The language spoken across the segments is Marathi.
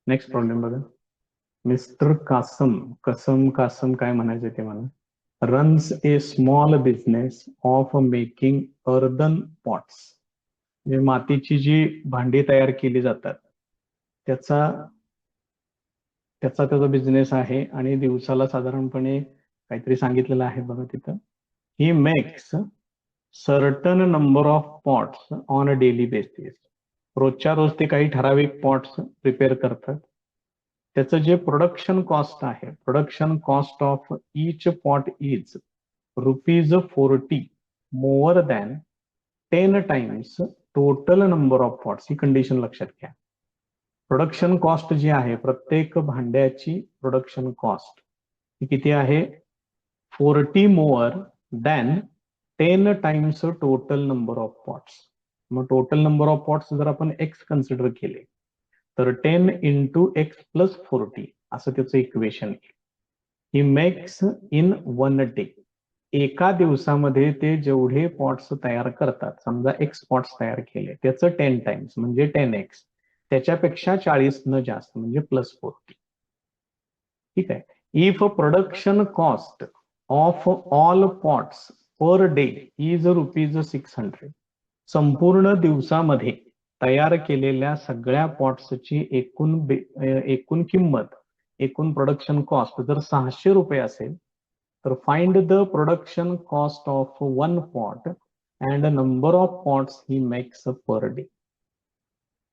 नेक्स्ट प्रॉब्लेम बघा. मिस्टर कासम, कसम कासम काय म्हणायचे ते म्हणा. Runs A small business of making earthen pots. म्हणजे मातीची जी भांडी तयार केली जातात त्याचा त्याचा बिझनेस आहे आणि दिवसाला साधारणपणे काहीतरी सांगितलेलं आहे बघा तिथं. He makes certain number of pots on a daily basis. रोजच्या रोज ते काही ठराविक पॉट्स प्रिपेअर करतात. त्याचं जे प्रोडक्शन कॉस्ट आहे, production cost of each pot is ₹40 more than 10 times total number of pots. He condition लक्षात घ्या. प्रोडक्शन कॉस्ट जी आहे, प्रत्येक भांड्याची प्रोडक्शन कॉस्ट ही किती आहे? 40 more than 10 times total number of pots. मग टोटल नंबर ऑफ पॉट्स जर आपण एक्स कन्सिडर केले तर 10 इंटू एक्स प्लस 40 असं त्याचं इक्वेशन आहे. He makes in 1 day. एका दिवसामध्ये ते जेवढे पॉट्स तयार करतात, समजा एक्स पॉट्स तयार केले, त्याचं 10 टाइम्स म्हणजे 10x, त्याच्यापेक्षा 40 न जास्त म्हणजे प्लस 40. ठीक आहे. If production cost of all pots per day is ₹600. संपूर्ण दिवसामध्ये तयार केलेल्या सगळ्या पॉट्सची एकूण किंमत, एकूण प्रोडक्शन कॉस्ट जर ₹600 असेल तर find the production cost of 1 pot and number of pots he makes per day.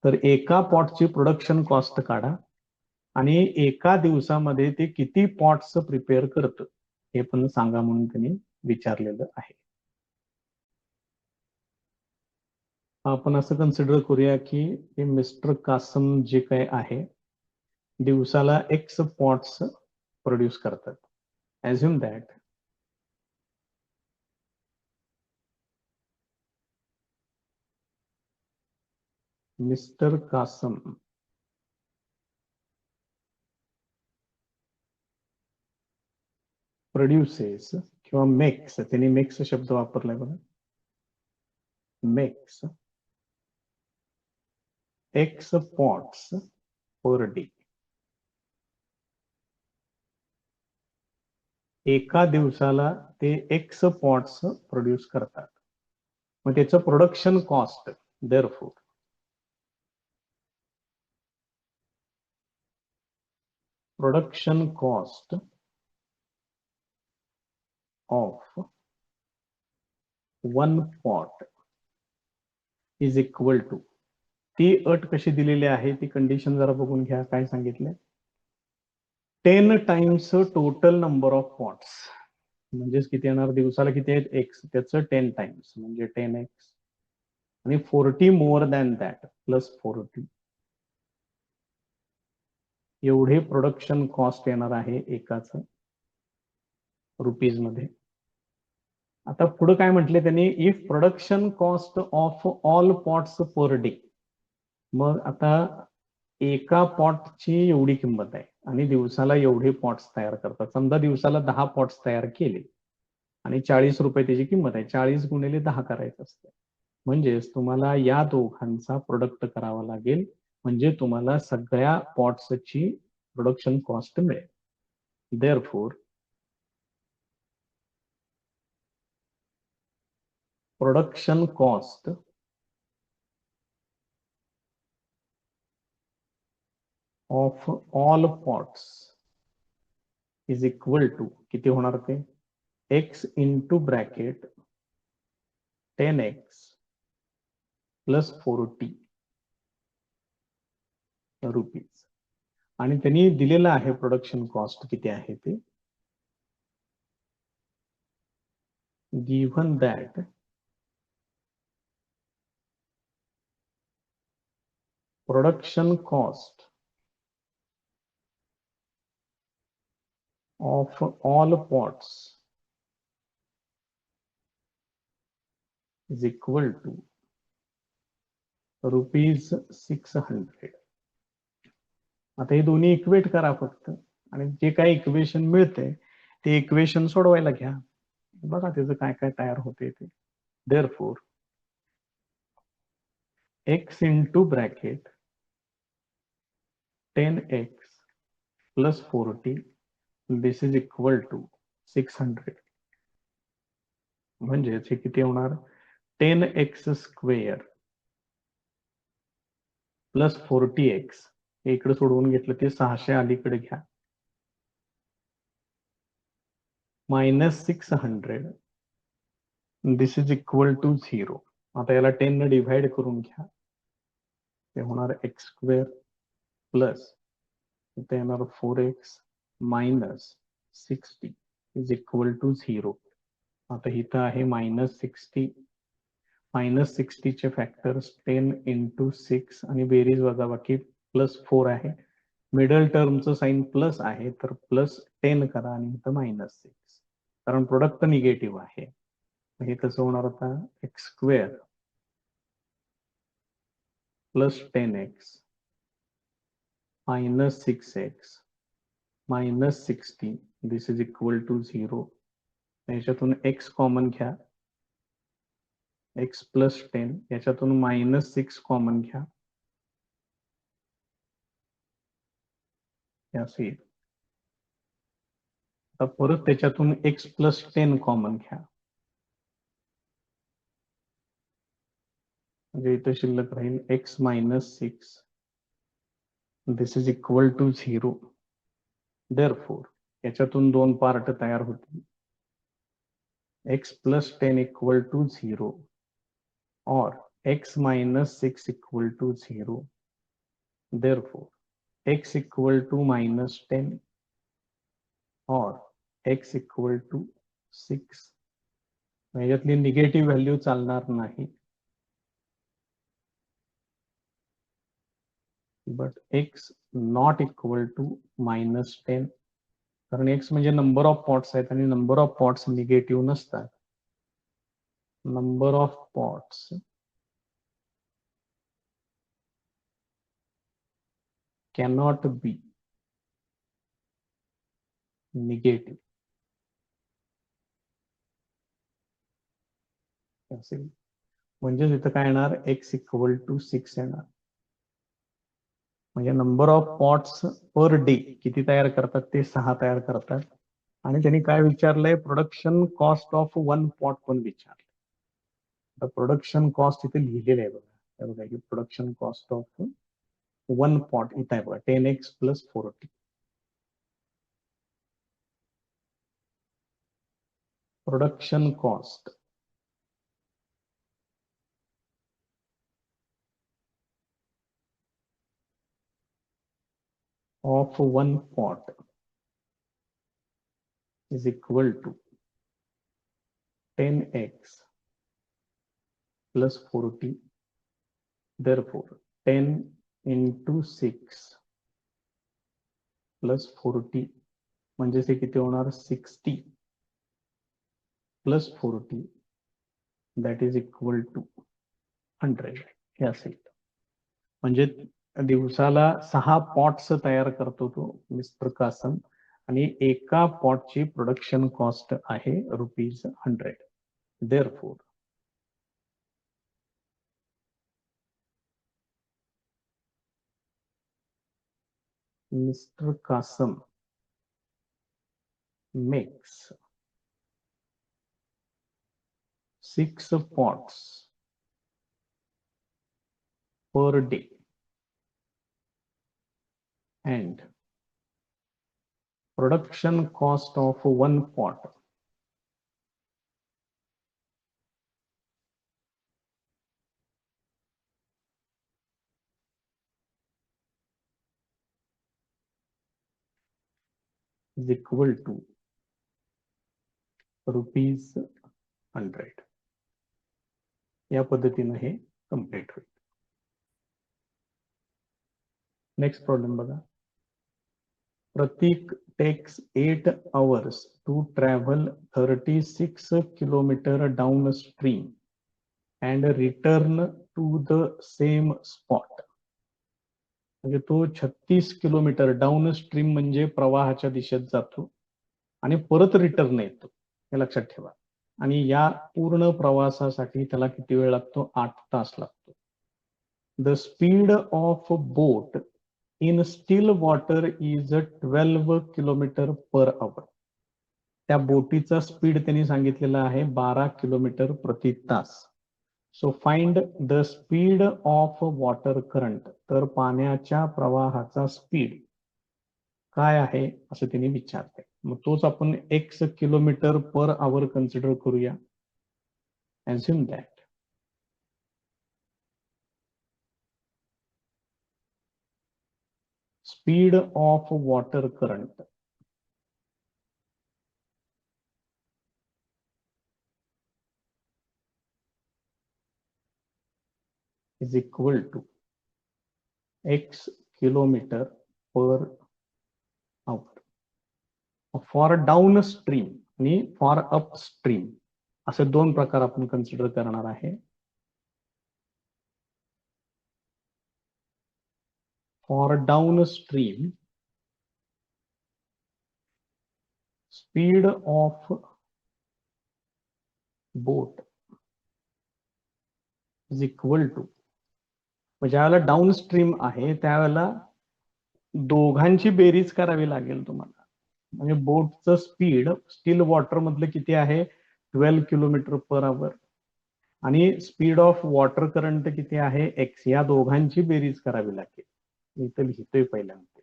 तर एका पॉटची प्रोडक्शन कॉस्ट काढा आणि एका दिवसामध्ये ते किती पॉट्स प्रिपेअर करतं हे पण सांगा म्हणून त्यांनी विचारलेलं आहे. आपण असं कन्सिडर करूया की हे मिस्टर कासम जे काय आहे दिवसाला एक्स पॉट्स प्रोड्यूस करतात. Assume that mister Kasam produces किंवा मेक्स, त्यांनी मेक्स शब्द वापरलाय बघा, makes x pots per day. एका दिवसाला ते एक्स पॉट्स प्रोड्यूस करतात. मग त्याचं production cost therefore production cost of 1 pot is equal to. ती अट कशी दिलेली आहे ती कंडिशन जरा बघून घ्या. काय सांगितलंय? 10 times total number of pots म्हणजेच किती येणार? दिवसाला किती आहेत? एक्स, त्याचं 10 टाइम्स म्हणजे 10x आणि 40 मोर दॅन दॅट प्लस 40 एवढे प्रोडक्शन कॉस्ट येणार आहे एकाच रुपीज मध्ये. आता पुढे काय म्हटले त्यांनी? If production cost of all pots per day. मग आता एका पॉटची एवढी किंमत आहे आणि दिवसाला एवढे पॉट्स तयार करतात. समजा दिवसाला 10 पॉट्स तयार केले आणि ₹40 त्याची किंमत आहे. 40 गुणिले 10 करायचं असतं. म्हणजेच तुम्हाला या दोघांचा प्रोडक्ट करावा लागेल म्हणजे तुम्हाला सगळ्या पॉट्सची प्रोडक्शन कॉस्ट मिळेल. Therefore production cost of all pots is equal to किती होणार? ते x into bracket 10x plus 40 rupees. आणि त्यांनी दिलेलं आहे प्रोडक्शन कॉस्ट किती आहे ते. Given that production cost of all pots is equal to ₹600. आता हे दोन्ही इक्वेट करा फक्त आणि जे काही इक्वेशन मिळते ते इक्वेशन सोडवायला घ्या. बघा त्याचं काय काय तयार होते ते. Therefore x into bracket 10x plus 40, this is equal to 600. म्हणजेच हे किती होणार 10x स्क्वेअर प्लस 40x, हे इकडे सोडवून घेतलं ते 600 अलीकडे घ्या, minus 600, this is equal to 0. आता याला 10 ने डिव्हाइड करून घ्या, ते होणार x स्क्वेअर प्लस इथे येणार 4x minus 60 is equal to 0. आता इथं आहे मायनस 60, मायनस 60 चे फॅक्टर्स 10 इंटू 6 आणि बेरीज वजाबाकी प्लस 4 आहे. मिडल टर्मचं साइन प्लस आहे तर प्लस 10 करा आणि इथं मायनस 6, कारण प्रोडक्ट निगेटिव्ह आहे. हे कसं होणार आता x square plus 10x minus 6x minus 60, this is equal to 0. याच्यातून x कॉमन घ्या, x प्लस 10, याच्यातून मायनस 6 कॉमन घ्या, असे. आता परत त्याच्यातून x प्लस 10 कॉमन घ्या, म्हणजे इथे शिल्लक राहील x minus 6, this is equal to 0. Therefore याच्यातून दोन पार्ट तयार होतील, x प्लस 10 इक्वल टू 0 और x minus 6 equal to 0. Therefore x equal to minus 10 और x इक्वल टू 6. याच्यातली निगेटिव्ह व्हॅल्यू चालणार नाही, but x not equal to minus 10, कारण x म्हणजे नंबर ऑफ पॉट्स आहेत आणि नंबर ऑफ पॉट्स निगेटिव्ह नसतात. Number of pots cannot be negative. असेल म्हणजे इथं काय येणार x इक्वल टू 6 येणार. म्हणजे number of pots per day किती तयार करतात ते 6 तयार करतात. आणि त्यांनी काय विचारलंय प्रोडक्शन कॉस्ट ऑफ 1 पॉट पण विचारलं. तर प्रोडक्शन कॉस्ट इथे लिहिलेलं आहे बघा, बघा की प्रोडक्शन कॉस्ट ऑफ 1 पॉट इथे आहे बघा 10x plus 40. Production cost of 1 pot is equal to 10x plus 40. Therefore 10 into 6 plus 40 म्हणजे ते किती होणार 60 plus 40, that is equal to 100. हे असेल. म्हणजे दिवसाला 6 पॉट्स तयार करतो तो मिस्टर कासम आणि एका पॉटची प्रोडक्शन कॉस्ट आहे ₹100. Therefore Mr. Kasam makes 6 pots per day and production cost of 1 pot is equal to ₹100. या पद्धतीने हे कंप्लीट होईल. नेक्स्ट प्रॉब्लेम बघा. प्रतीक takes 8 hours to travel 36 kilometer downstream and return to the same spot. म्हणजे तो 36 किलोमीटर डाऊन स्ट्रीम म्हणजे प्रवाहाच्या दिशेत जातो आणि परत रिटर्न येतो, हे लक्षात ठेवा. आणि या पूर्ण प्रवासासाठी त्याला किती वेळ लागतो 8 तास लागतो. The speed of boat in steel water is 12 kilometre per आवर. त्या बोटीचा स्पीड त्यांनी सांगितलेला आहे 12 किलोमीटर प्रति तास. So find the speed of water current. तर पाण्याच्या प्रवाहाचा स्पीड काय आहे असं त्यांनी विचारते. मग तोच आपण x किलोमीटर पर आवर कन्सिडर करूया. Assume that speed of water current is equal to x kilometer per hour. For down stream आणि फॉर अप स्ट्रीम असे दोन प्रकार आपण कन्सिडर करणार आहे. For down stream speed of boat is equal to, ज्यावेळेला डाऊन स्ट्रीम आहे त्यावेळेला दोघांची बेरीज करावी लागेल तुम्हाला. म्हणजे बोटचं स्पीड स्टील वॉटर मधलं किती आहे 12 किलोमीटर पर आवर आणि स्पीड ऑफ वॉटर करंट किती आहे एक्स. या दोघांची बेरीज करावी लागेल. मी इथं लिहितोय पहिल्यांदा.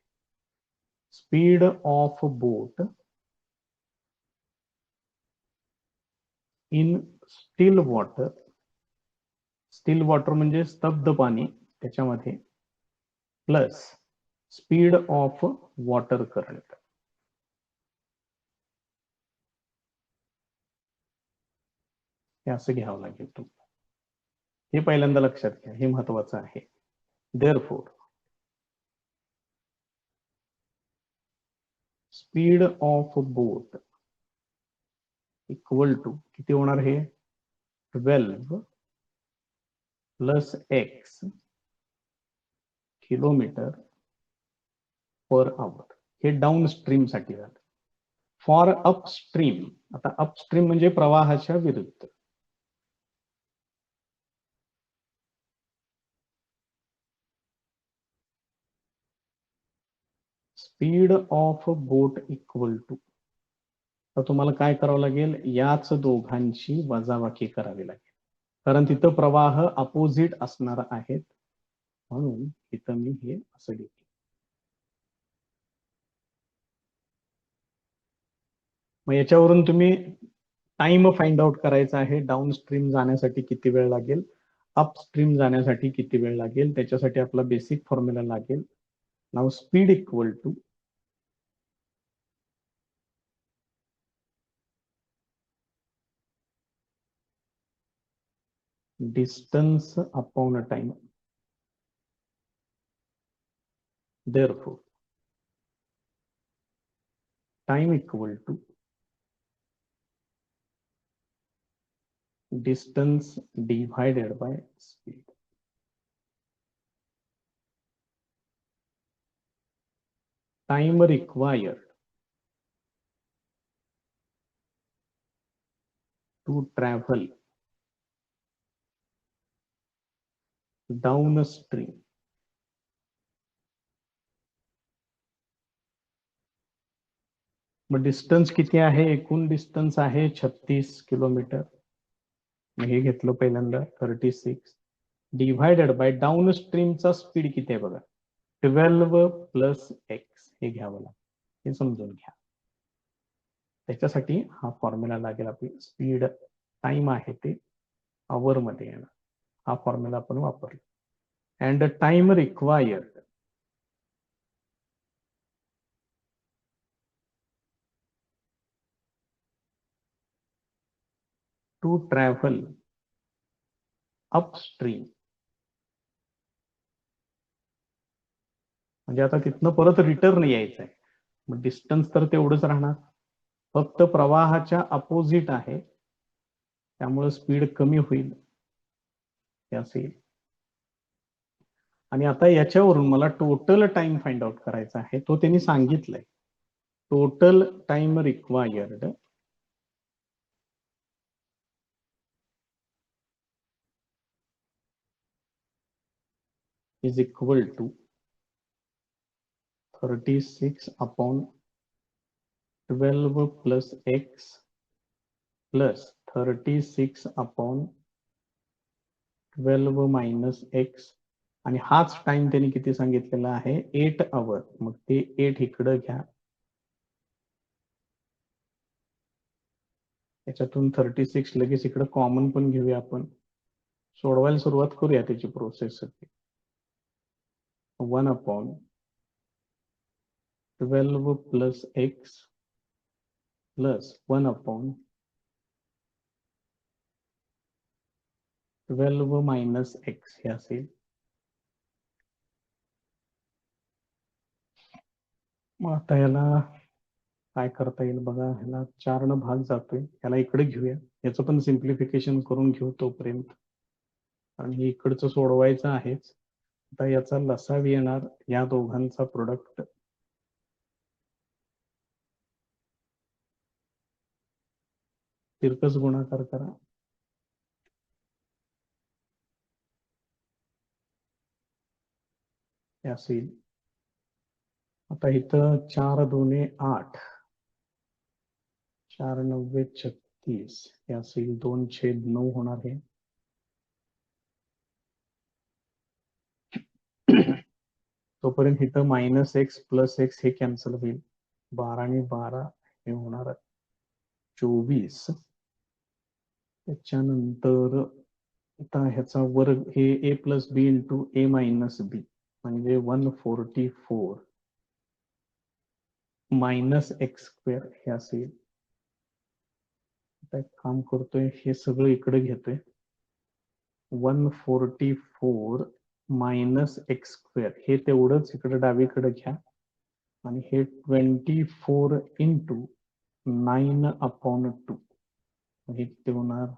Speed of boat in steel water. Steel water म्हणजे स्तब्ध पाणी त्याच्यामध्ये plus speed of water current. हे असं घ्यावं लागेल तुम्हाला. हे पहिल्यांदा लक्षात घ्या, हे महत्वाचं आहे. Therefore speed of boat equal to किती होणार हे 12 plus x kilometre per hour. हे डाऊन स्ट्रीम साठी झालं. फॉर अपस्ट्रीम, आता अपस्ट्रीम म्हणजे प्रवाहाच्या विरुद्ध. Speed of boat equal to, तर तुम्हाला काय करावं लागेल, याच दोघांची वजाबाकी करावी लागेल, कारण तिथं प्रवाह अपोजिट असणार आहेत. म्हणून इथं मी हे असं लिहितो. मग याच्यावरून तुम्ही टाइम फाइंड आउट करायचा आहे. डाऊन स्ट्रीम जाण्यासाठी किती वेळ लागेल, अपस्ट्रीम जाण्यासाठी किती वेळ लागेल. त्याच्यासाठी आपला बेसिक फॉर्म्युला लागेल. नाव speed equal to distance upon time. Therefore time equal to distance divided by speed. Time required to travel downstream मग डिस्टन्स किती आहे, एकूण डिस्टन्स आहे 36 किलोमीटर. हे घेतलं पहिल्यांदा 36 डिवायडेड बाय डाऊन स्ट्रीमचा स्पीड किती आहे बघा 12 प्लस एक्स. हे घ्यावं लागेल, हे समजून घ्या. त्याच्यासाठी हा फॉर्म्युला लागेल. आपली स्पीड टाइम आहे ते आवर मध्ये येणार. हा फॉर्म्युला आपण वापरला. And time required to travel upstream, म्हणजे आता तिथनं परत रिटर्न यायचंय. मग डिस्टन्स तर तेवढंच राहणार, फक्त प्रवाहाच्या अपोजिट आहे त्यामुळे स्पीड कमी होईल असेल. आणि आता याच्यावरून मला टोटल टाइम फाइंड आउट करायचा आहे. तो त्यांनी सांगितलंय total time required is equal to 36 upon 12 plus x plus 36 upon 12 minus x, आणि हाच टाइम त्यांनी किती सांगितलेला आहे, 8 आवर. मग ते 8 इकडं घ्या, याच्यातून 36 लगेच इकडं कॉमन पण घेऊया आपण, सोडवायला सुरुवात करूया त्याची process. 1 upon 12 plus x plus 1 upon 12 minus x हे असेल. मग आता याला काय करता येईल बघा, ह्याला 4 न भाग जातोय, याला इकडे घेऊया, याचं पण सिम्प्लिफिकेशन करून घेऊ तोपर्यंत, आणि इकडचं सोडवायचं आहेच. आता याचा लसावी येणार, या दोघांचा प्रोडक्ट तिरकस गुणाकार करा, हे असेल. आता इथं 4 2 8, 4 9 36 हे असेल, 2/9 होणार हे. तोपर्यंत इथं मायनस एक्स प्लस एक्स हे कॅन्सल होईल, 12 आणि 12 हे होणार 24. त्याच्यानंतर आता ह्याचा वर्ग हे ए प्लस बी इंटू ए मायनस बी, म्हणजे 144 मायनस एक्स स्क्वेअर हे असेल. आता एक काम करतोय, हे सगळं इकडे घेतोय, 144 मायनस एक्स स्क्वेअर हे तेवढंच इकडे डावीकडे घ्या, आणि हे 24 इंटू 9 अपॉन 2 हे किती होणार,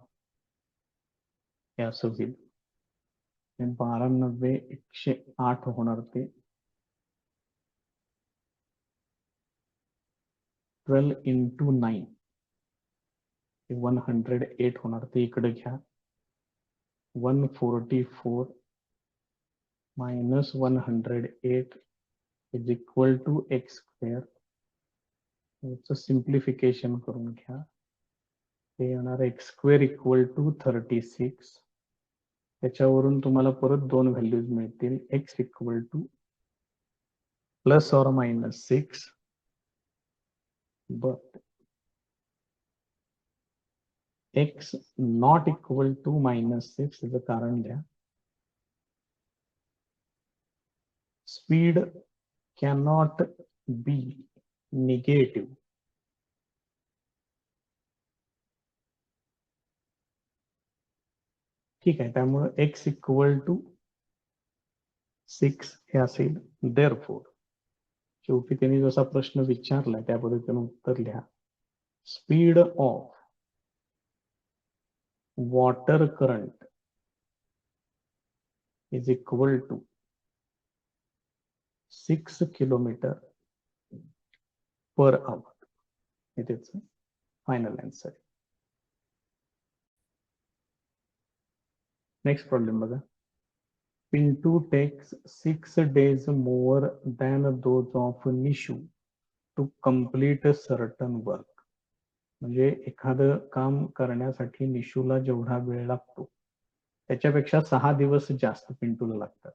हे असं होईल. 12 90 108 होणार ते. 12 इंटू 9 108 होणार, ते इकडे घ्या. 144 minus 108 is equal to x square. याचं सिम्प्लिफिकेशन करून घ्या, ते येणार एक्स स्क्वेअर इक्वल टू 36. त्याच्यावरून तुम्हाला परत दोन व्हॅल्यूज मिळतील, एक्स इक्वल टू प्लस और minus 6, but x not equal to minus 6 याचं कारण द्या. Speed cannot be negative. ठीक आहे, त्यामुळे एक्स इक्वल टू 6 हे असेल. देअरफॉर शेवटी त्यांनी जसा प्रश्न विचारलाय त्या पद्धतीने उत्तर लिहा. Speed of water current is equal to 6 kilometre per hour. हे त्याचं फायनल आन्सर. नेक्स्ट प्रॉब्लेम बघा. Pintu takes 6 days more than those of Nishu to complete a certain work. म्हणजे एखादं काम करण्यासाठी निशूला जेवढा वेळ लागतो त्याच्यापेक्षा 6 दिवस जास्त पिंटूला लागतात.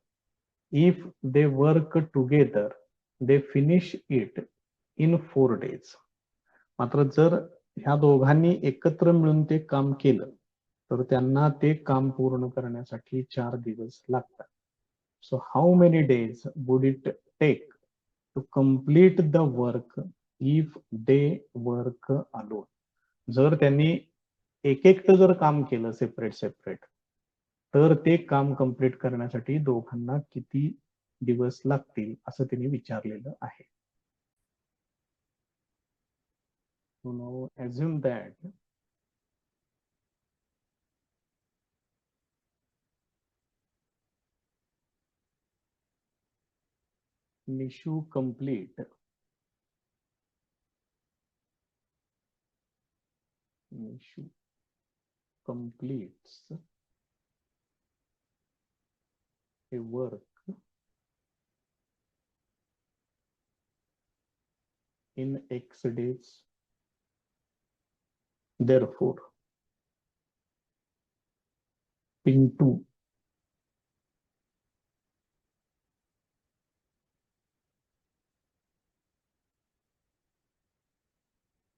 If they work together they finish it in 4 days. मात्र जर ह्या दोघांनी एकत्र मिळून ते काम केलं तर त्यांना ते काम पूर्ण करण्यासाठी 4 दिवस लागतात. So how many days would it take to complete the work if they work alone? जर त्यांनी एक एकटं जर काम केलं सेपरेट तर ते काम कंप्लीट करण्यासाठी दोघांना किती दिवस लागतील असं त्यांनी विचारलेलं आहे. So now assume that Nishu completes a work in x days. Therefore, Pintu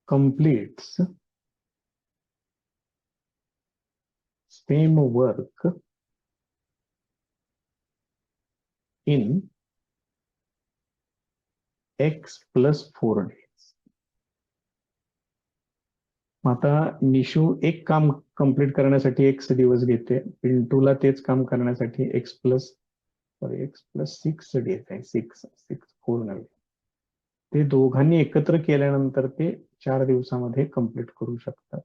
completes same work in x plus 4 days. आता निशू एक काम कंप्लीट करण्यासाठी x दिवस घेते, पिंटूला तेच काम करण्यासाठी x प्लस 6 डेज आहे. 6 4 नव्हे. ते दोघांनी एकत्र केल्यानंतर ते 4 दिवसामध्ये कंप्लीट करू शकतात.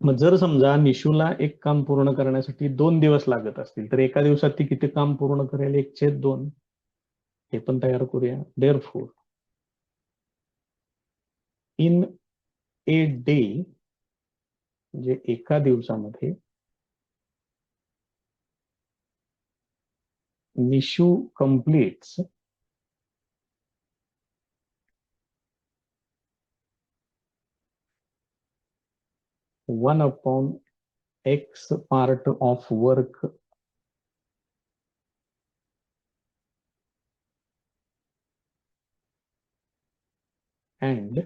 मग जर समजा निशूला एक काम पूर्ण करण्यासाठी 2 दिवस लागत असतील तर एका दिवसात ती किती काम पूर्ण करेल? 1/2. हे पण तयार करूया. देअरफोर इन ए डे, म्हणजे एका दिवसामध्ये Nishu completes one upon x part of work and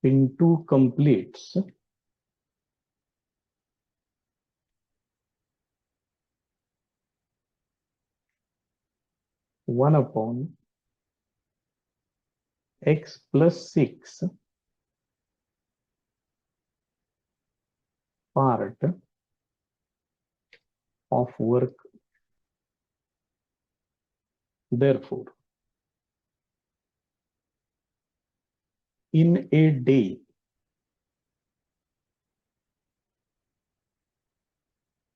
Pintu completes one upon x plus 6 part of work. Therefore, in a day,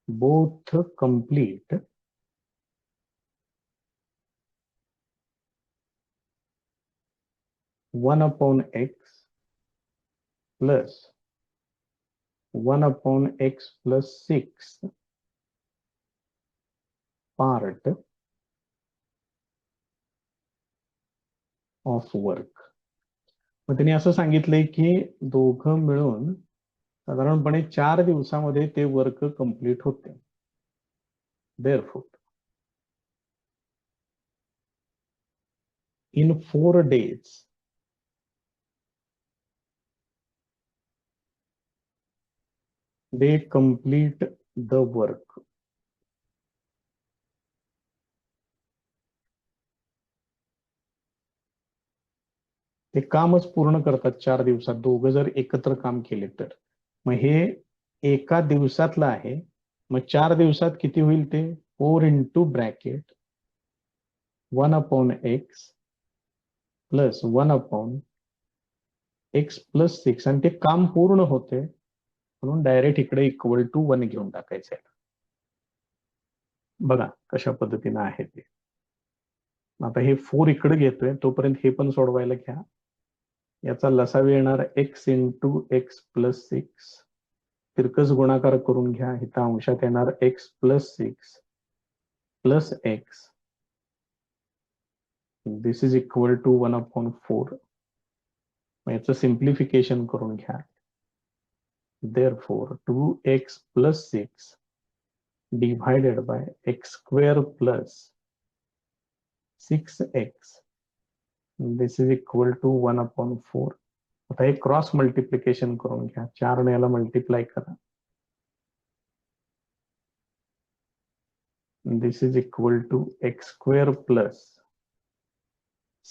both complete one upon x plus 1 upon x plus 6 part of work. मग त्यांनी असं सांगितलंय की दोघं मिळून साधारणपणे 4 दिवसामध्ये ते वर्क कंप्लीट होते. Therefore, in 4 days, they complete the work. ते कामच पूर्ण करतात 4 दिवसात दोघं जर एकत्र काम केले तर. मग हे एका दिवसातलं आहे. मग 4 दिवसात किती होईल ते? 4 into bracket 1 upon x plus 1 upon x plus 6 आणि ते काम पूर्ण होते म्हणून डायरेक्ट इकडे इक्वल टू 1 घेऊन टाकायचं आहे. बघा कशा पद्धतीने आहे ते. आता हे 4 इकडे घेतोय तोपर्यंत हे पण सोडवायला घ्या. याचा लसावी येणार x into x plus 6. तिरकस गुणाकार करून घ्या. इथं अंशात येणार x plus 6 plus x. This is equal to 1 upon 4. याचं सिम्प्लिफिकेशन करून घ्या. Therefore, 2x plus 6 divided by x square plus 6x. This is equal to 1 upon 4. आता हे क्रॉस मल्टिप्लिकेशन करून घ्या. 4 ने याला मल्टिप्लाय करा. This is equal to x square plus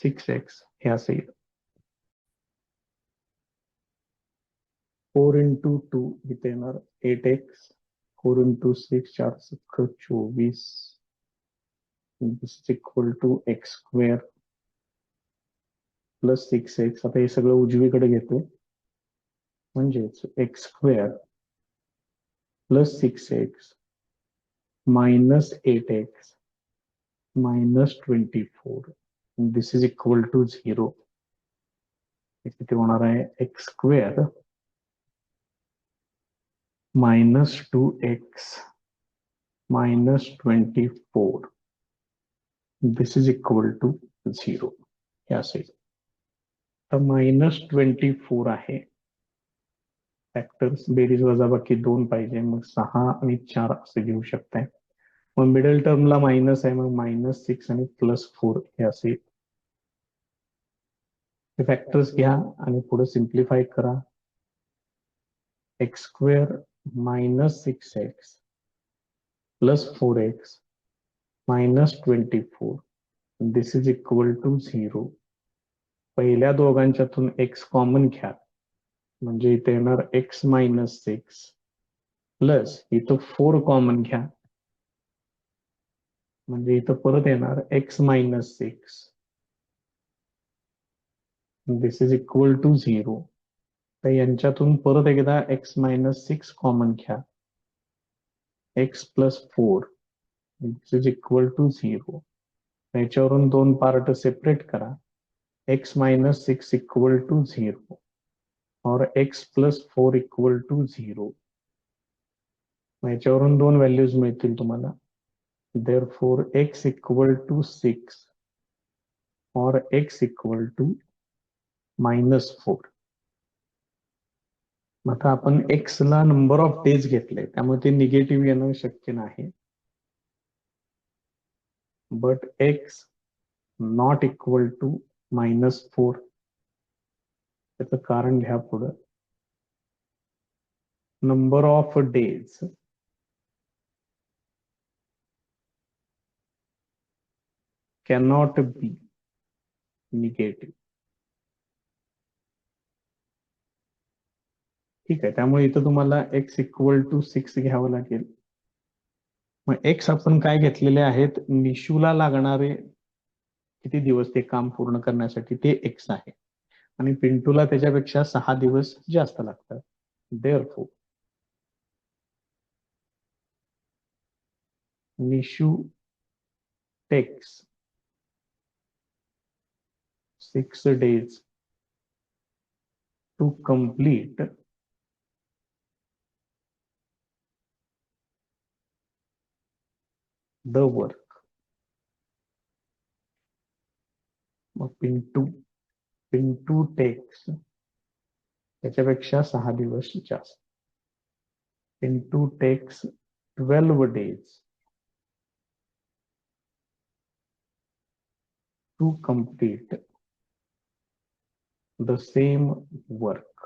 6x. हे असं येईल. 4 into 2 इथे येणार 8x. 4 into 6 4 24. This is equal to x square plus 6x. आता हे सगळं उजवीकडे घेतो म्हणजेच x square plus 6x minus 8x minus 24. This is equal to 0. किती होणार आहे? x square minus 2x minus 24. This is equal to 0 हे असेल. तर -24 आहे. फॅक्टर्स बेरीज वजाबाकी 2 पाहिजे, मग 6 आणि 4 असे घेऊ शकताय. मग मिडल टर्मला मायनस आहे, मग -6 आणि +4 हे असे. हे फॅक्टर्स घ्या आणि पुढे सिम्प्लिफाय करा. x² -6x +4x -24 this is equal to 0. पहिल्या दोघांच्यातून x कॉमन घ्या, म्हणजे इथे येणार x -6 प्लस इथं 4 कॉमन घ्या, म्हणजे इथं परत येणार x -6 this is equal to 0. तर यांच्यातून परत एकदा x -6 कॉमन घ्या, x +4 this is equal to 0. याच्यावरून 2 पार्ट सेपरेट करा. x -6 इक्वल टू 0 और x +4 इक्वल टू 0. याच्यावरून 2 व्हॅल्यूज मिळतील तुम्हाला. therefore x इक्वल टू 6 और x इक्वल टू -4. आता आपण x ला नंबर ऑफ डेज घेतले, त्यामुळे ते निगेटिव्ह येणं शक्य नाही. But x not equal to -4, त्याचं कारण घ्या पुढं. Number of days cannot be negative. ठीक आहे, त्यामुळे इथं तुम्हाला x इक्वल टू 6 घ्यावं लागेल. मग x आपण काय घेतलेले आहेत, निशूला लागणारे किती दिवस ते काम पूर्ण करण्यासाठी ते x आहे, आणि पिंटूला त्याच्यापेक्षा 6 दिवस जास्त लागतात. therefore Nishu takes 6 days to complete the work. मग पिंटू takes त्याच्यापेक्षा 6 दिवस जास्त. Pintu takes 12 days to complete the same work.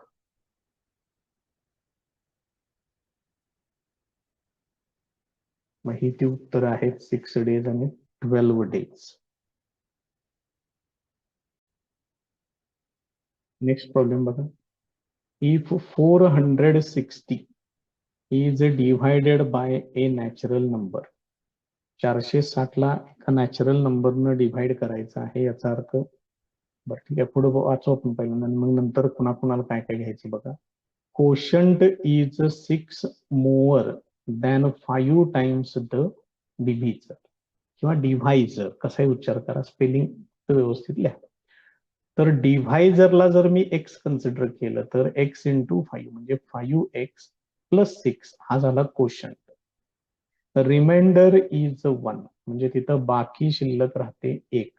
मग ही ती उत्तर आहेत 6 days आणि 12 days. नेक्स्ट प्रॉब्लेम बघा. If 460 is divided by a natural number. 460 ला एका नॅचरल नंबरनं डिव्हाइड करायचं आहे, याचा अर्थ. बरं ठीक आहे, पुढे वाचू आपण पहिल्यांदा, मग नंतर कुणाकुणाला काय काय घ्यायचं बघा. Quotient is 6 more than 5 times the divisor किंवा डिव्हायझर, कसाही उच्चार करा, स्पेलिंग व्यवस्थित लिहा. तर डिव्हायझरला जर मी x कन्सिडर केलं तर x इंटू 5 म्हणजे 5x +6 हा झाला कोशंट. रिमाइंडर इज 1 म्हणजे तिथं बाकी शिल्लक राहते 1.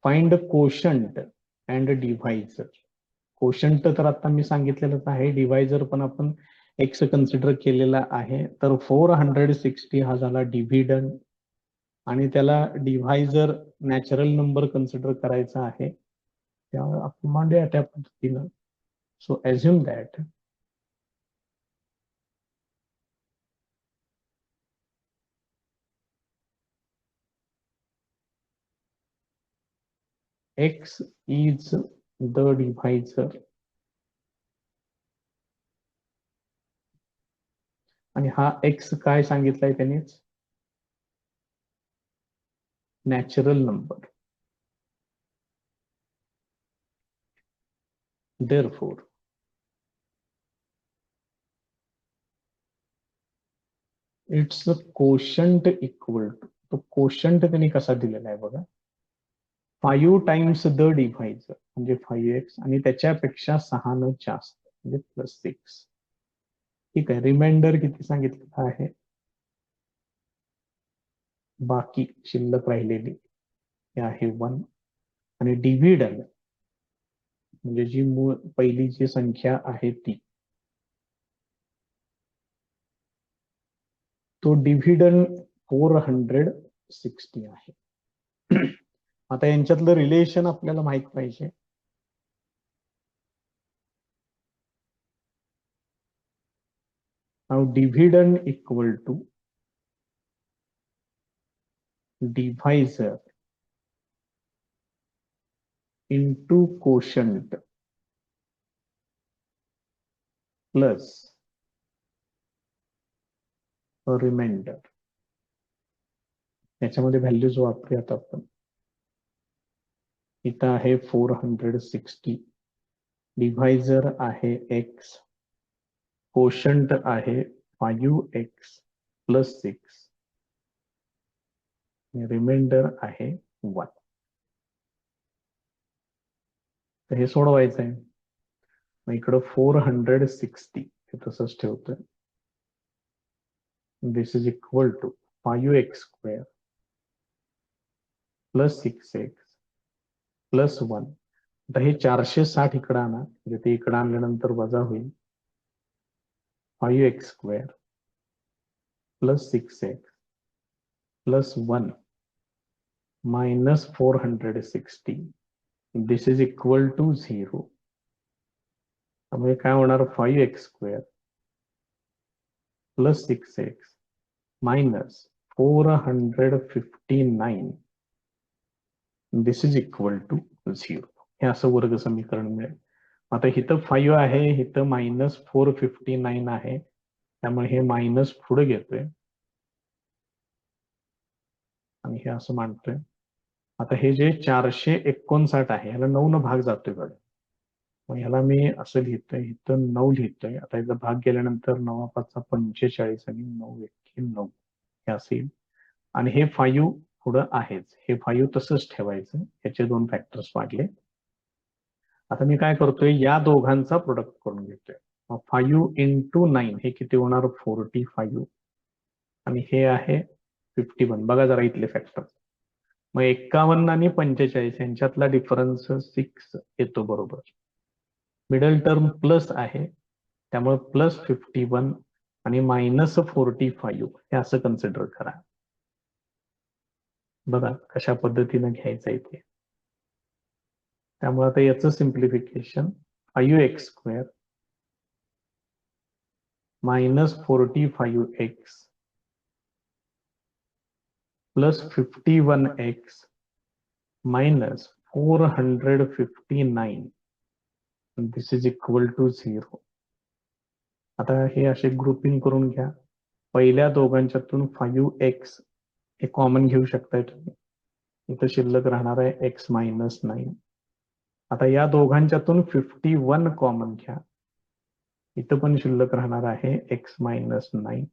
Find quotient and divisor. Quotient तर आता मी सांगितलेलंच आहे, डिव्हायझर पण आपण x कन्सिडर केलेला आहे. तर 460 हा झाला डिव्हिडंड, आणि त्याला डिव्हायझर नॅचरल नंबर कन्सिडर करायचा आहे, त्यामुळे आपण मांडूया त्या पद्धतीनं. So assume that x is the divisor आणि हा x काय सांगितलाय त्यानेच, natural number. therefore it's quotient equal to, तो कोशंट त्यांनी कसा दिलेला आहे बघा, 5 टाइम्स द डिव्हायझर म्हणजे 5x आणि त्याच्यापेक्षा 6 न जास्त म्हणजे +6. ठीक आहे, रिमाइंडर किती सांगितलेलं आहे, बाकी शिल्लक राहिलेली हे आहे 1 आणि डिव्हिडंड म्हणजे जी पहिली जी संख्या आहे ती, तो डिव्हिडंड 460 आहे. आता यांच्यातलं रिलेशन आपल्याला माहित पाहिजे. Now dividend equal to divisor into quotient plus remainder. याच्यामध्ये व्हॅल्यूज वापरूयात आपण. इथं आहे 460, डिव्हायझर आहे x, कोशंट आहे 5x प्लस 6, रिमाइंडर आहे 1. तर हे सोडवायचं आहे. मग इकडं 460 हे तसंच ठेवतोय. This is equal to 5x square plus 6x plus 1. आता हे 460 इकडं आणा, म्हणजे ते इकडं आणल्यानंतर वजा होईल. 5x square plus 6x plus 1 minus 460. This is equal to 0. त्यामुळे काय होणार, 5x square plus 6x minus 459. This is equal to 0. हे असं वर्ग समीकरण मिळेल. आता इथं 5 आहे, इथं मायनस 459 आहे, त्यामुळे हे मायनस पुढे घेतोय आणि हे असं मांडतोय. आता हे जे 459 आहे ह्याला 9 न भाग जातोय बघा. मग ह्याला मी असं लिहितोय, इथं 9 लिहितोय. आता याचा भाग गेल्यानंतर 9 5 45 आणि 9 1 9 हे असेल. आणि हे 5 पुढं आहेच, हे 5 तसंच ठेवायचं. ह्याचे 2 फॅक्टर्स वाढले. आता मी काय करतोय, या दोघांचा प्रोडक्ट करून घेतोय. 5 इंटू 9 हे किती होणार, 45 आणि हे आहे 51. बघा जरा इथले फॅक्टर. मग 51 आणि 45 यांच्यातला डिफरन्स 6 येतो बरोबर. मिडल टर्म प्लस आहे, त्यामुळे प्लस 51 आणि मायनस 45 हे असं कन्सिडर करा. बघा कशा पद्धतीने घ्यायचं इथे. त्यामुळे आता याचं simplification 5x square minus 45x plus 51x minus 459. This is equal to 0. आता हे असे ग्रुपिंग करून घ्या. पहिल्या दोघांच्यातून 5x हे कॉमन घेऊ शकताय तुम्ही. इथं शिल्लक राहणार आहे x मायनस 9. आता या दोघांच्यातून 51 कॉमन घ्या. इथं पण शिल्लक राहणार आहे x मायनस 9.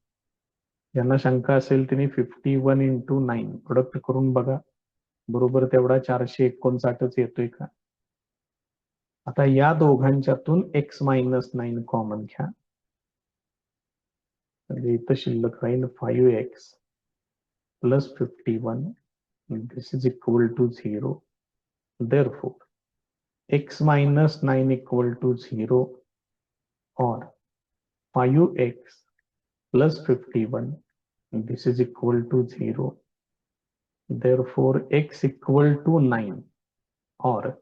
ज्यांना शंका असेल त्यांनी 51 इंटू 9 प्रोडक्ट करून बघा, बरोबर तेवढा 459च येतोय का. आता या दोघांच्यातून x मायनस 9 कॉमन घ्या, म्हणजे इथं शिल्लक राहील 5x plus 51. This is equal to 0. Therefore, x minus 9 equal to 0 or 5x plus 51. This is equal to 0. Therefore, x equal to 9 or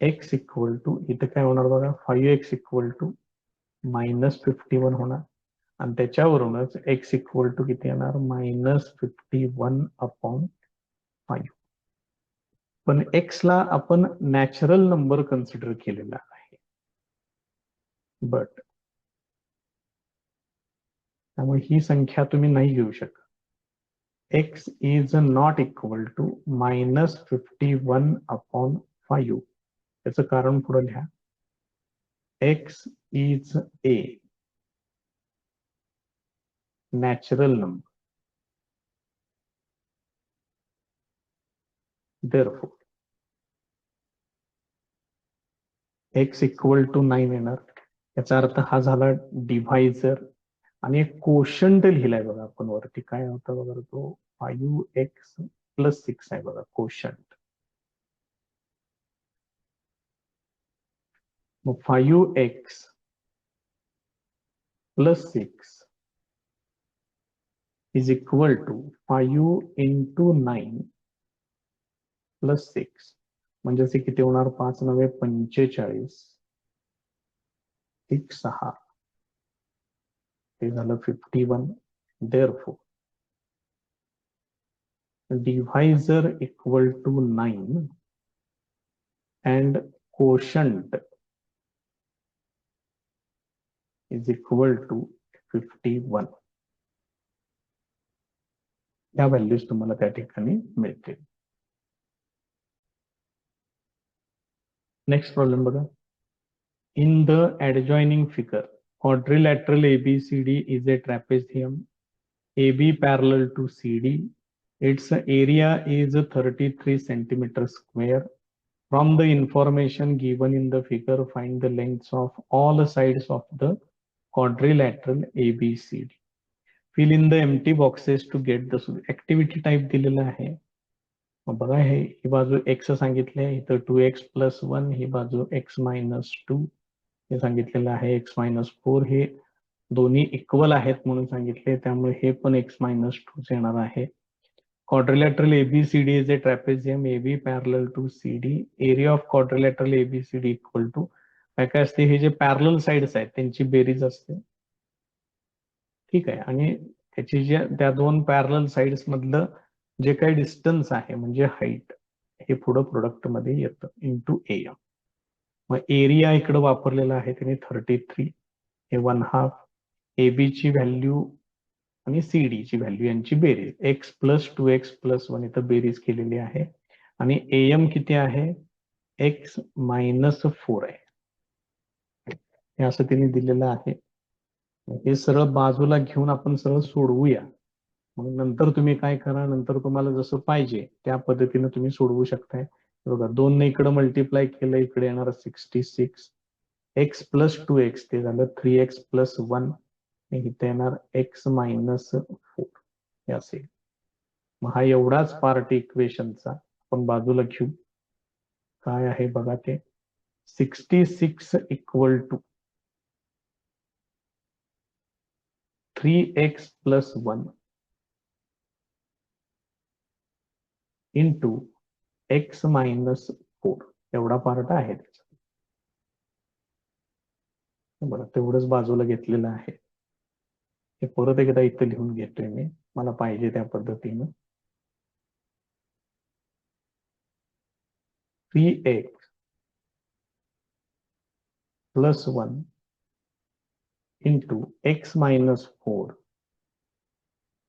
x equal to, इथं काय होणार बघा, 5x equal to मायनस 51 होणार आणि त्याच्यावरूनच x इक्वल टू किती येणार, मायनस 51 अपॉन 5. पण x ला आपण नॅचरल नंबर कन्सिडर केलेला आहे. बट त्यामुळे ही संख्या तुम्ही नाही घेऊ शकत. x is not equal to minus 51 upon 5. त्याचं कारण पुढे लिहा. x is a natural number. Therefore, x equal to 9 येणार. याचा अर्थ हा झाला डिव्हायझर. आणि एक कोशंट लिहिलाय बघा आपण वरती, काय होता बघा तो 5x प्लस 6 आहे बघा कोशंट. मग 5x plus 6 is equal to 5 into 9 plus 6 म्हणजे असे किती होणार? 5 9 45 एक 6 ते झालं 51. Therefore divisor equal to 9 and quotient is equal to 51. या व्हॅल्यूज तुम्हाला त्या ठिकाणी मिळतील. नेक्स्ट प्रॉब्लेम बघा. In the adjoining figure quadrilateral ABCD is a trapezium AB parallel to CD. Its area is 33 centimeter square. From the information given in the figure, find the lengths of all sides of the quadrilateral ABCD. Fill in the empty boxes to get the activity type दिलेला आहे. मग बघा ही बाजू x सांगितले, इथं 2x प्लस 1, ही बाजू x मायनस 2 हे सांगितलेलं आहे. x मायनस 4 हे दोन्ही इक्वल आहेत म्हणून सांगितले, त्यामुळे हे पण x मायनस 2 येणार आहे. Quadrilateral ABCD is a trapezium AB parallel to CD. Area of quadrilateral ABCD equal to काय असते, हे जे पॅरलल साइड्स आहेत त्यांची बेरीज असते. ठीक आहे. आणि त्याची जे त्या दोन पॅरलल साइड्स मधलं जे काही डिस्टन्स आहे म्हणजे हाईट हे पुढं प्रोडक्ट मध्ये येतं इंटू एरिया. मग एरिया इकडे वापरलेला आहे त्याने 33, हे 1/2 AB ची व्हॅल्यू आणि CD ची व्हॅल्यू यांची बेरीज x प्लस 2x प्लस 1 इथं बेरीज केलेली आहे. आणि AM किती आहे? x मायनस 4 आहे. हे असं तिने दिलेलं आहे. हे सरळ बाजूला घेऊन आपण सरळ सोडवूया. मग नंतर तुम्ही काय करा, नंतर तुम्हाला जसं पाहिजे त्या पद्धतीने तुम्ही सोडवू शकताय. बघा 2 ने इकडे मल्टिप्लाय केलं, इकडे येणार 66. x प्लस 2x ते झालं 3x प्लस 1, इथे येणार x मायनस 4 हे असेल. मग हा एवढाच पार्ट इक्वेशनचा आपण बाजूला घेऊ. काय आहे बघा ते 66 equal to 3x plus 1 into x minus 4 एवढा पार्ट आहे त्याचा. बरं तेवढंच बाजूला घेतलेलं आहे. हे परत एकदा इथं लिहून घेतोय मी, मला पाहिजे त्या पद्धतीनं. 3x plus 1 into x minus 4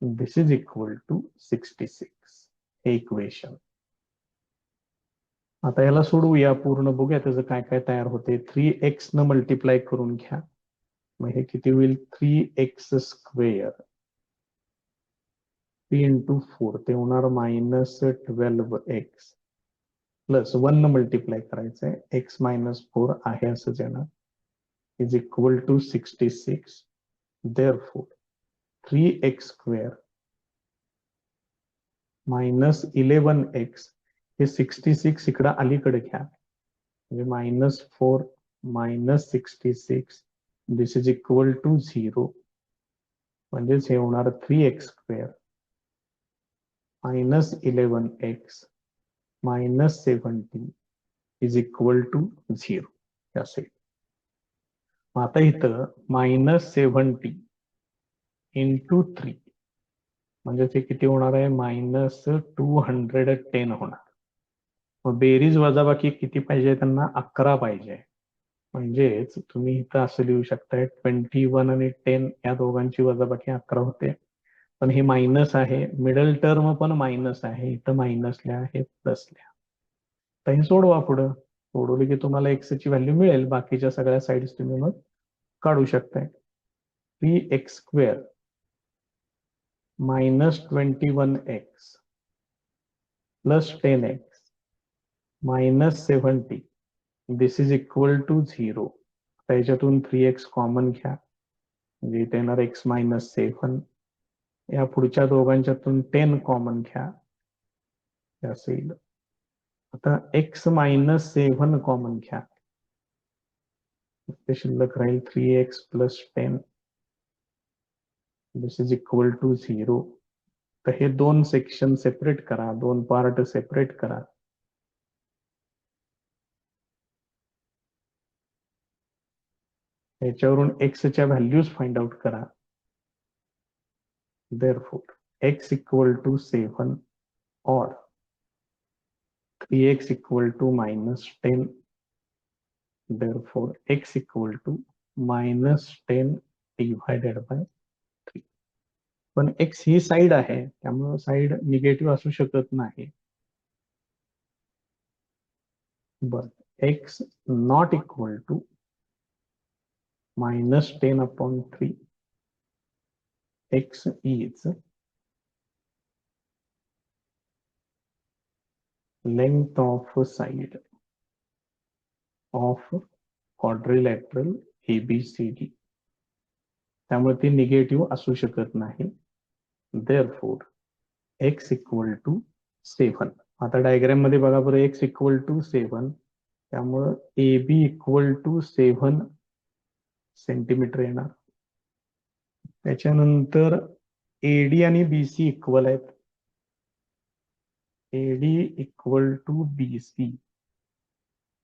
this is equal to 66 हे इक्वेशन. आता याला सोडवूया, पूर्ण बघूया त्याचं काय काय तयार होते. 3x न मल्टिप्लाय करून घ्या, मग हे किती होईल 3x स्क्वेअर 3 इंटू 4 ते होणार मायनस 12x प्लस 1 न मल्टिप्लाय करायचंय, x मायनस 4 आहे असंच येणार is equal to 66. Therefore 3x square minus 11x हे 66 इकडं अलीकडे घ्या, म्हणजे minus 4 minus 66 this is equal to 0. म्हणजेच हे होणार 3x square minus 11x minus 70 is equal to 0 असेल. आता इथं मायनस 70 इंटू 3 म्हणजे ते किती होणार आहे, मायनस 210 होणार. मग बेरीज वजाबाकी किती पाहिजे त्यांना? 11 पाहिजे. म्हणजेच तुम्ही इथं असं लिहू शकताय 21 आणि 10 या दोघांची वजाबाकी 11 होते. पण हे मायनस आहे, मिडल टर्म पण मायनस आहे, इथं मायनस लिहा, हे प्लस लिहा. तर हे सोडवा, पुढं सोडवले की तुम्हाला x ची व्हॅल्यू मिळेल. बाकीच्या सगळ्या साइड्स तुम्ही मग काढू शकताय. 3x square minus 21x plus 10x minus 70 this is equal to 0. त्याच्यातून 3x कॉमन घ्या, म्हणजे इथे येणार x मायनस 7. या पुढच्या दोघांच्यातून 10 कॉमन घ्या, असं येईल. आता x -7 कॉमन घ्या, ते शिल्लक राहील 3x + 10 this is equal to 0. तर हे दोन सेक्शन सेपरेट करा, दोन पार्ट सेपरेट करा. याच्यावरून x च्या व्हॅल्यूज फाइंड आउट करा. Therefore, x = 7 or 3x = -10. Therefore, x = -10 divided by 3. पण x ही साइड आहे, त्यामुळे साइड निगेटिव्ह असू शकत नाही. But x not equal to -10/3. X is length of side of quadrilateral ABCD. त्यामुळे ती निगेटिव्ह असू शकत नाही. Therefore, x = 7. आता डायग्राम मध्ये बघा बरं, x = 7, त्यामुळं AB = 7 सेंटीमीटर येणार. त्याच्यानंतर AD आणि BC इक्वल आहेत. AD = BC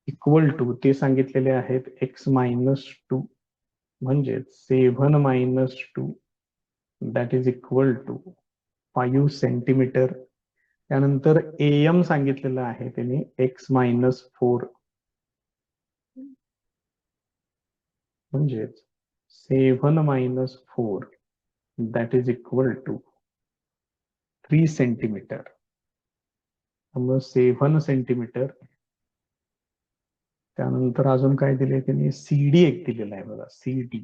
इक्वल टू ते सांगितलेले आहेत x -2, म्हणजे 7 - 2 that is equal to 5 centimetre. त्यानंतर AM सांगितलेलं आहे त्याने x -4, म्हणजेच 7 - 4 that is equal to 3 centimetre. त्यामुळे 7 सेंटीमीटर. त्यानंतर अजून काय दिले त्यांनी, CD एक दिलेला आहे बघा, CD.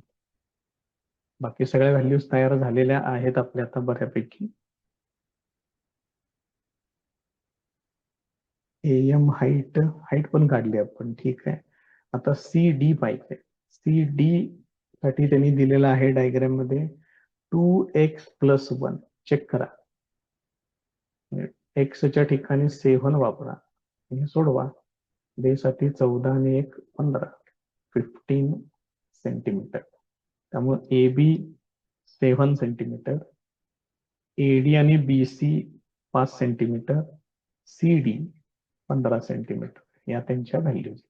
बाकी सगळ्या व्हॅल्यूज तयार झालेल्या आहेत आपल्या आता बऱ्यापैकी. AM हाईट पण काढली आपण, ठीक आहे. आता CD पाहिजे. CD साठी त्यांनी दिलेला आहे डायग्राम मध्ये 2x + 1. चेक करा, x च्या ठिकाणी 7 वापरा आणि सोडवा. साठी 14 आणि 1 15, 15 सेंटीमीटर. त्यामुळे AB 7 सेंटीमीटर, AD आणि BC 5 सेंटीमीटर, CD 15 सेंटीमीटर, या त्यांच्या व्हॅल्यूज.